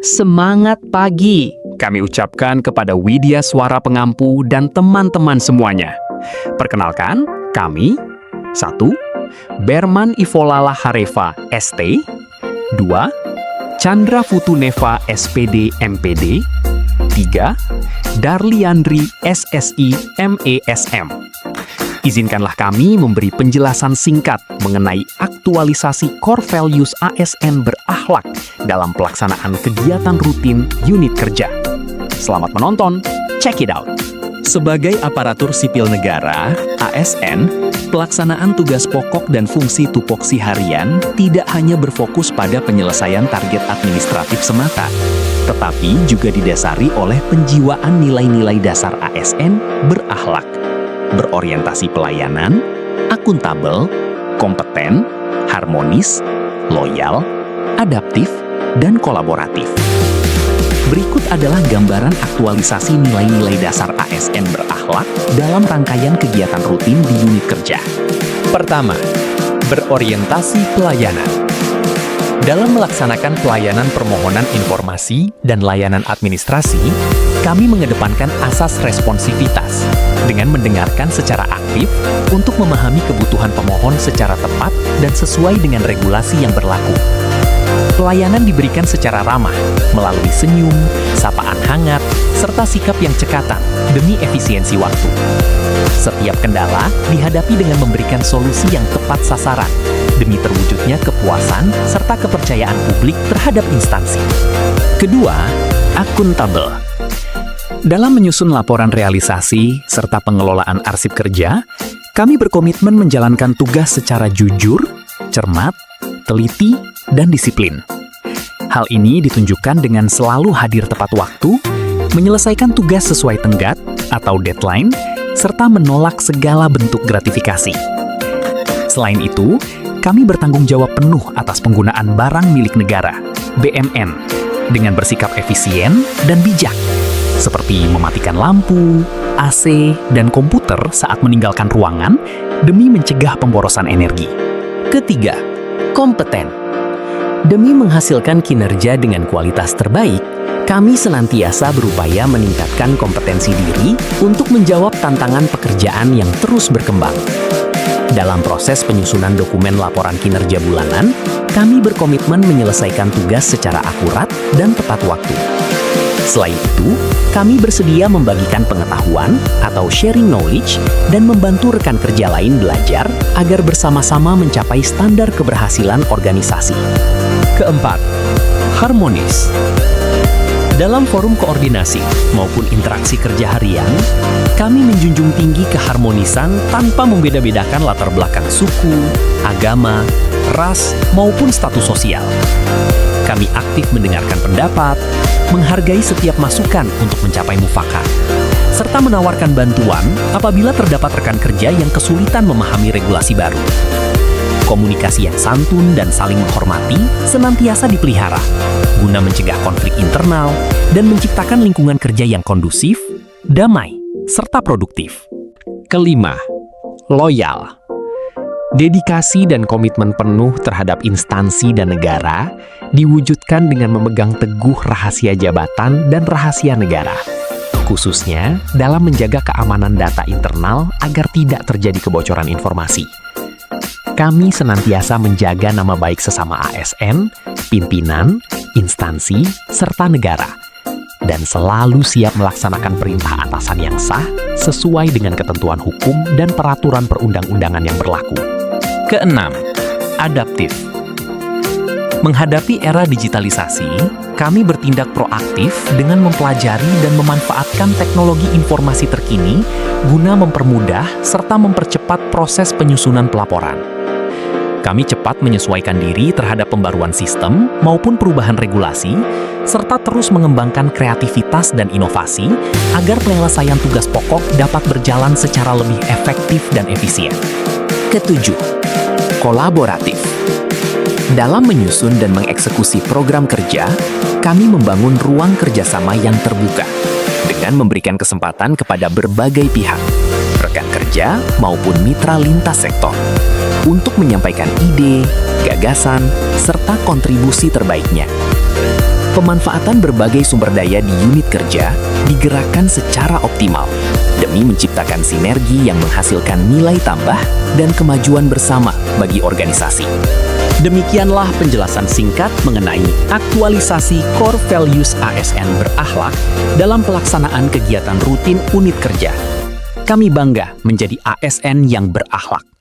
Semangat pagi, kami ucapkan kepada Widya Suara Pengampu dan teman-teman semuanya. Perkenalkan, kami 1. Berman Ivolala Hareva, ST 2. Chandra Futuneva, SPD, MPD 3. Darliandri, SSI, MESM. Izinkanlah kami memberi penjelasan singkat mengenai aktualisasi core values ASN berakhlak dalam pelaksanaan kegiatan rutin unit kerja. Selamat menonton, check it out! Sebagai aparatur sipil negara, ASN, pelaksanaan tugas pokok dan fungsi tupoksi harian tidak hanya berfokus pada penyelesaian target administratif semata, tetapi juga didasari oleh penjiwaan nilai-nilai dasar ASN berakhlak, berorientasi pelayanan, akuntabel, kompeten, harmonis, loyal, adaptif, dan kolaboratif. Berikut adalah gambaran aktualisasi nilai-nilai dasar ASN berakhlak dalam rangkaian kegiatan rutin di unit kerja. Pertama, berorientasi pelayanan. Dalam melaksanakan pelayanan permohonan informasi dan layanan administrasi, kami mengedepankan asas responsivitas dengan mendengarkan secara aktif untuk memahami kebutuhan pemohon secara tepat dan sesuai dengan regulasi yang berlaku. Pelayanan diberikan secara ramah, melalui senyum, sapaan hangat, serta sikap yang cekatan demi efisiensi waktu. Setiap kendala dihadapi dengan memberikan solusi yang tepat sasaran, demi terwujudnya kepuasan serta kepercayaan publik terhadap instansi. Kedua, akuntabel. Dalam menyusun laporan realisasi serta pengelolaan arsip kerja, kami berkomitmen menjalankan tugas secara jujur, cermat, teliti, dan disiplin. Hal ini ditunjukkan dengan selalu hadir tepat waktu, menyelesaikan tugas sesuai tenggat atau deadline, serta menolak segala bentuk gratifikasi. Selain itu, kami bertanggung jawab penuh atas penggunaan barang milik negara, BMN, dengan bersikap efisien dan bijak, seperti mematikan lampu, AC, dan komputer saat meninggalkan ruangan demi mencegah pemborosan energi. Ketiga, kompeten. Demi menghasilkan kinerja dengan kualitas terbaik, kami senantiasa berupaya meningkatkan kompetensi diri untuk menjawab tantangan pekerjaan yang terus berkembang. Dalam proses penyusunan dokumen laporan kinerja bulanan, kami berkomitmen menyelesaikan tugas secara akurat dan tepat waktu. Selain itu, kami bersedia membagikan pengetahuan atau sharing knowledge dan membantu rekan kerja lain belajar agar bersama-sama mencapai standar keberhasilan organisasi. Keempat, harmonis. Dalam forum koordinasi maupun interaksi kerja harian, kami menjunjung tinggi keharmonisan tanpa membeda-bedakan latar belakang suku, agama, ras, maupun status sosial. Kami aktif mendengarkan pendapat, menghargai setiap masukan untuk mencapai mufakat, serta menawarkan bantuan apabila terdapat rekan kerja yang kesulitan memahami regulasi baru. Komunikasi yang santun dan saling menghormati senantiasa dipelihara, guna mencegah konflik internal dan menciptakan lingkungan kerja yang kondusif, damai, serta produktif. Kelima, loyal. Dedikasi dan komitmen penuh terhadap instansi dan negara diwujudkan dengan memegang teguh rahasia jabatan dan rahasia negara, khususnya dalam menjaga keamanan data internal agar tidak terjadi kebocoran informasi. Kami senantiasa menjaga nama baik sesama ASN, pimpinan, instansi, serta negara, dan selalu siap melaksanakan perintah atasan yang sah sesuai dengan ketentuan hukum dan peraturan perundang-undangan yang berlaku. Keenam, adaptif. Menghadapi era digitalisasi, kami bertindak proaktif dengan mempelajari dan memanfaatkan teknologi informasi terkini guna mempermudah serta mempercepat proses penyusunan pelaporan. Kami cepat menyesuaikan diri terhadap pembaruan sistem maupun perubahan regulasi, serta terus mengembangkan kreativitas dan inovasi agar penyelesaian tugas pokok dapat berjalan secara lebih efektif dan efisien. Ketujuh, kolaboratif. Dalam menyusun dan mengeksekusi program kerja, kami membangun ruang kerjasama yang terbuka dengan memberikan kesempatan kepada berbagai pihak, rekan kerja maupun mitra lintas sektor, untuk menyampaikan ide, gagasan, serta kontribusi terbaiknya. Pemanfaatan berbagai sumber daya di unit kerja digerakkan secara optimal demi menciptakan sinergi yang menghasilkan nilai tambah dan kemajuan bersama bagi organisasi. Demikianlah penjelasan singkat mengenai aktualisasi core values ASN berakhlak dalam pelaksanaan kegiatan rutin unit kerja. Kami bangga menjadi ASN yang berakhlak.